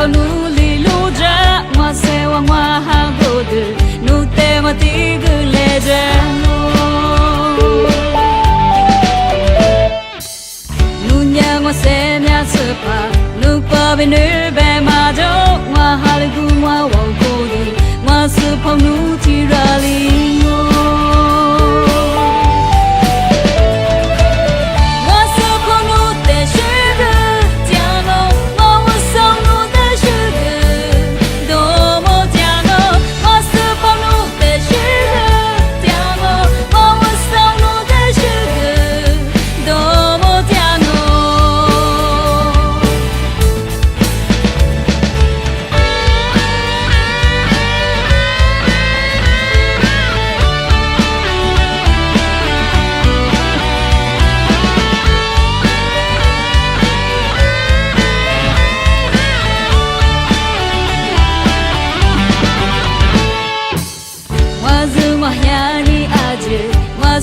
nu li lu ja ma se wa ma ha go de nu te ma ti gu le ja nu nya ma se mya se pa nu pa be ne be ma jo ma ha le gu ma wa go de ma se pa nu ti ra li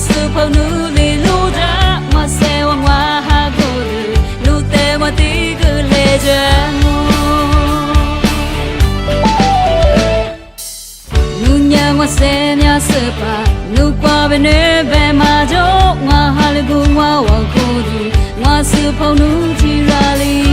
Supau nu li lu ja ma se wa wa ha go de nu te ma ti gu le ja nu nya ma se nya se pa nu kwa be ne be ma jo ma ha le gu wa wa go de ma supau nu ti ra li